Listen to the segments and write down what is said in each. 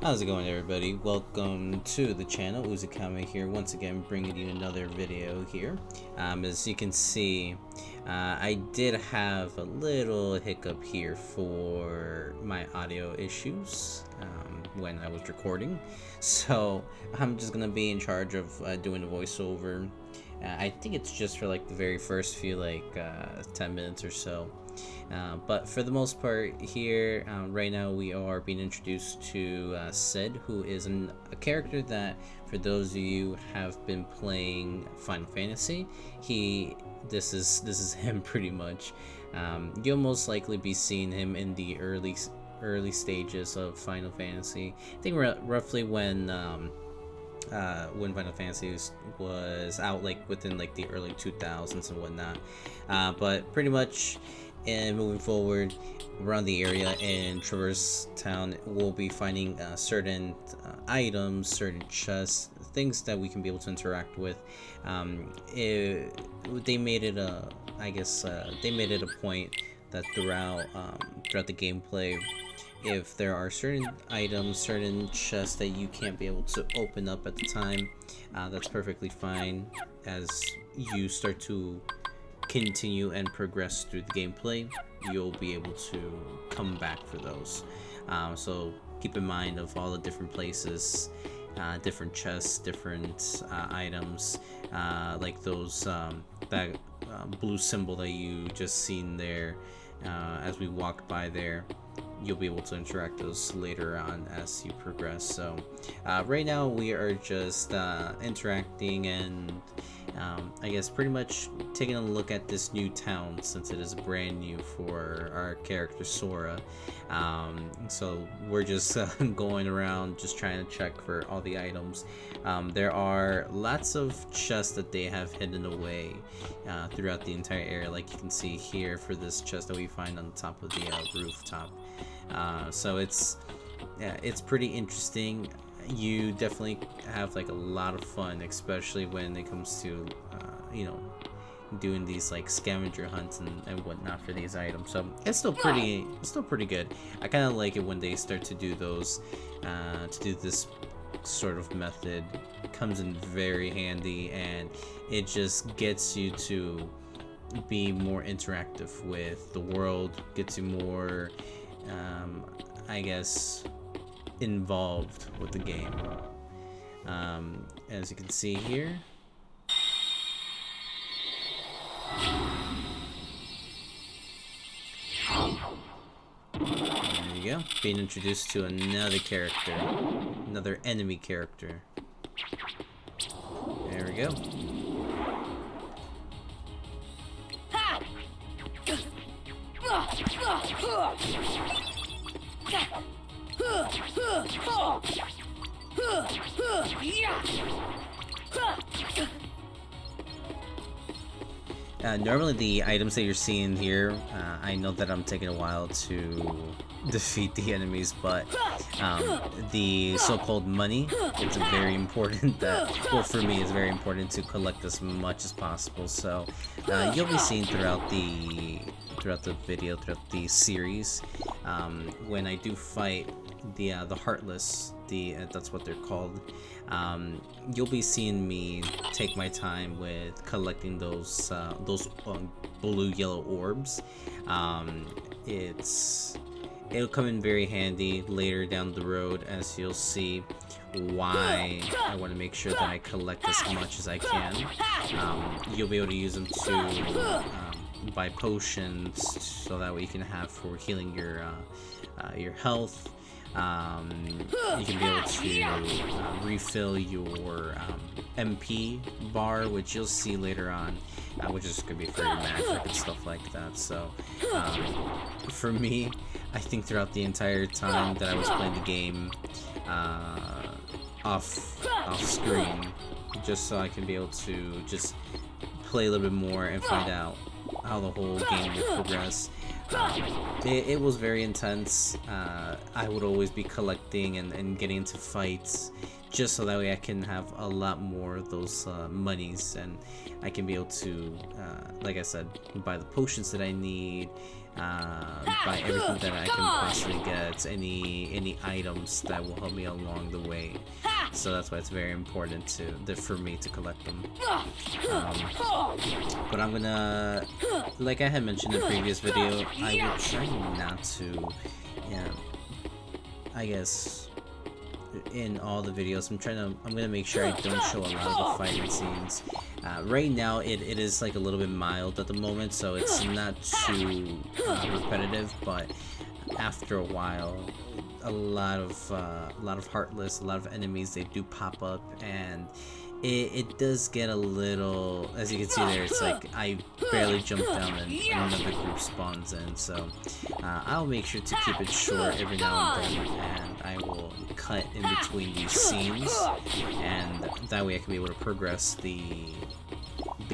How's it going, everybody? Welcome to the channel. Uzikxmi here, once again bringing you another video here. As you can see, I did have a little hiccup here for my audio issues when I was recording, so I'm just gonna be in charge of doing the voiceover. I think it's just for like the very first few 10 minutes or so. But for the most part here, right now we are being introduced to Sid, who is a character that, for those of you who have been playing Final Fantasy, this is him pretty much. You'll most likely be seeing him in the early stages of Final Fantasy. I think roughly when Final Fantasy was out, like within like the early 2000s and whatnot. But pretty much, and moving forward around the area in Traverse Town, we'll be finding certain items, certain chests, things that we can be able to interact with. They made it they made it a point that throughout the gameplay, if there are certain items, certain chests that you can't be able to open up at the time, that's perfectly fine. As you start to continue and progress through the gameplay, you'll be able to come back for those. So keep in mind of all the different places, different chests, different items, like those that blue symbol that you just seen there. As we walk by there, you'll be able to interact those later on as you progress. So right now we are just interacting and I guess pretty much taking a look at this new town, since it is brand new for our character Sora. So we're just going around just trying to check for all the items. There are lots of chests that they have hidden away throughout the entire area, like you can see here for this chest that we find on the top of the rooftop. So it's pretty interesting. You definitely have like a lot of fun, especially when it comes to doing these like scavenger hunts and whatnot for these items. So it's still pretty good. I kind of like it when they start to do those to do this sort of method. It comes in very handy, and it just gets you to be more interactive with the world, gets you more I guess involved with the game. As you can see here, there you go, being introduced to another character, another enemy character. There we go. Normally the items that you're seeing here, I know that I'm taking a while to defeat the enemies, but the so-called money, it's very important that, well, for me it's very important to collect as much as possible. So you'll be seeing throughout the video, throughout the series, when I do fight the Heartless, that's what they're called, you'll be seeing me take my time with collecting those blue yellow orbs. It'll come in very handy later down the road, as you'll see why I want to make sure that I collect as much as I can. You'll be able to use them to buy potions, so that way you can have for healing your health. You can be able to refill your MP bar, which you'll see later on, which is going to be for your magic and stuff like that. So for me, I think throughout the entire time that I was playing the game off screen, just so I can be able to just play a little bit more and find out how the whole game will progress. It was very intense. I would always be collecting and getting into fights, just so that way I can have a lot more of those monies, and I can be able to, like I said, buy the potions that I need, buy everything that I can possibly get, any items that will help me along the way. So that's why it's very important for me to collect them. But I'm gonna, like I had mentioned in the previous video, I will try not to, I guess, in all the videos, I'm gonna make sure I don't show a lot of the fighting scenes. Right now, it is like a little bit mild at the moment, so it's not too repetitive. But after a while, a lot of Heartless, a lot of enemies, they do pop up, and it does get a little, as you can see there, it's like I barely jump down and another group spawns in, so I'll make sure to keep it short every now and then, and I will cut in between these scenes, and that way I can be able to progress the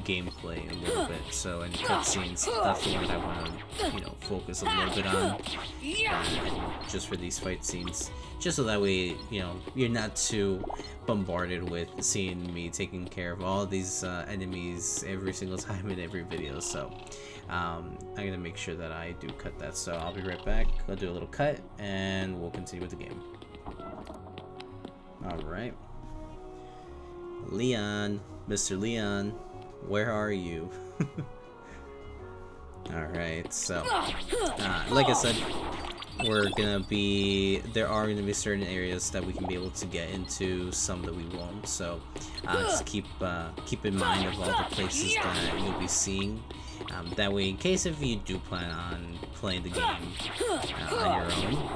gameplay a little bit. So in cutscenes, that's the one that I want to, focus a little bit on, and just for these fight scenes, just so that way, you're not too bombarded with seeing me taking care of all these enemies every single time in every video. So I'm gonna make sure that I do cut that. So I'll be right back. I'll do a little cut, and we'll continue with the game. All right, Leon, Mr. Leon, where are you? Alright, so like I said, there are gonna be certain areas that we can be able to get into, some that we won't, so just keep in mind of all the places that you'll be seeing. That way, in case if you do plan on playing the game on your own,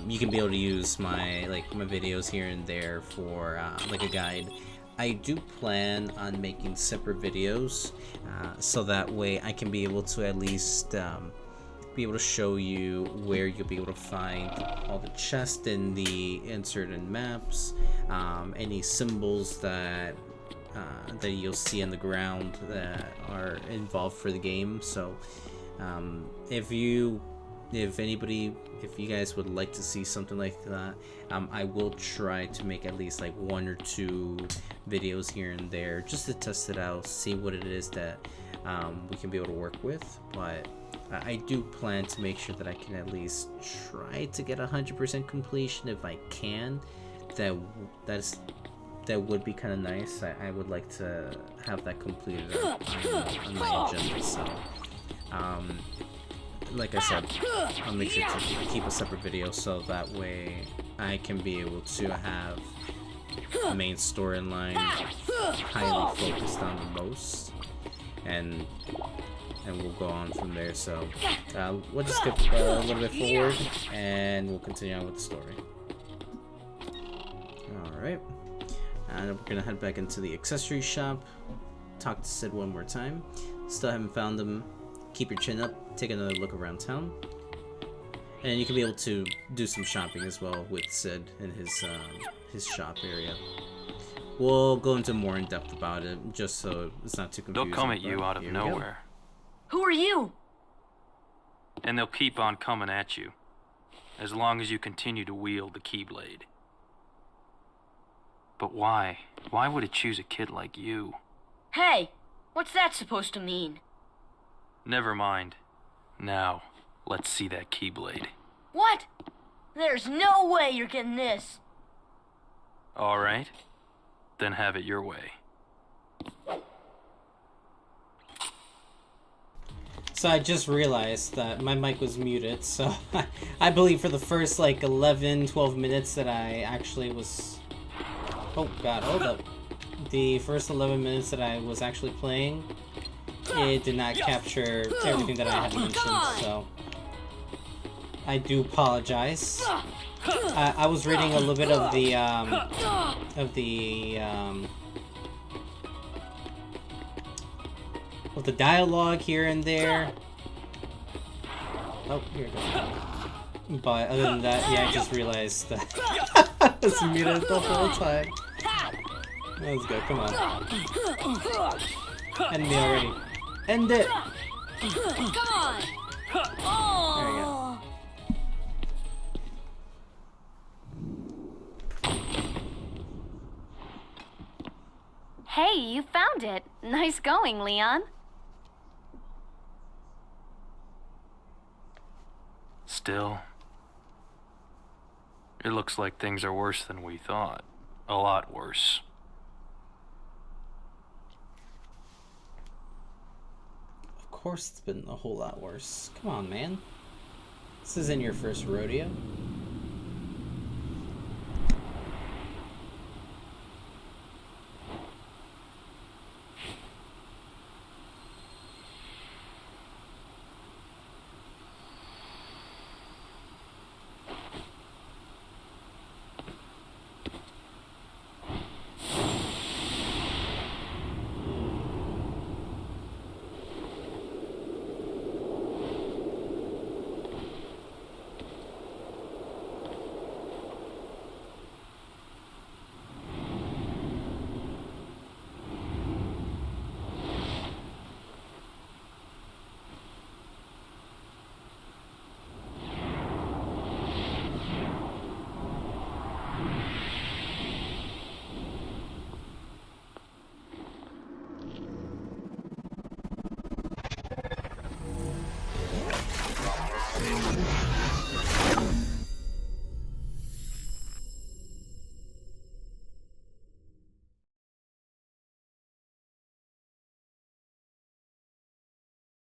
you can be able to use my videos here and there for like a guide. I do plan on making separate videos, so that way I can be able to at least be able to show you where you'll be able to find all the chests in certain maps, any symbols that you'll see on the ground that are involved for the game. So if you guys would like to see something like that, I will try to make at least like 1 or 2 videos here and there just to test it out, see what it is that we can be able to work with. But I do plan to make sure that I can at least try to get 100% completion if I can. That would be kind of nice. I would like to have that completed on my agenda. So like I said, I'll make sure to keep a separate video so that way I can be able to have the main storyline highly focused on the most, and we'll go on from there. So we'll just skip a little bit forward, and we'll continue on with the story. Alright, and we're gonna head back into the accessory shop, talk to Sid one more time. Still haven't found him. Keep your chin up, take another look around town, and you can be able to do some shopping as well with Sid in his shop area. We'll go into more in depth about it, just so it's not too confusing. They'll come at you out of nowhere. Who are you? And they'll keep on coming at you, as long as you continue to wield the Keyblade. But why? Why would it choose a kid like you? Hey, what's that supposed to mean? Never mind. Now, let's see that Keyblade. What? There's no way you're getting this. All right. Then have it your way. So I just realized that my mic was muted, so I believe for the first like 11-12 minutes that I actually was... Oh god, hold up. The first 11 minutes that I was actually playing, it did not capture everything that I had mentioned, so I do apologize. I was reading a little bit of the dialogue here and there. Oh, here it goes. But other than that, yeah, I just realized that I was muted the whole time. Let's go, come on. End me already. End it! Come on! There we go. Hey, you found it. Nice going, Leon. Still, it looks like things are worse than we thought. A lot worse. Of course it's been a whole lot worse. Come on, man. This isn't your first rodeo.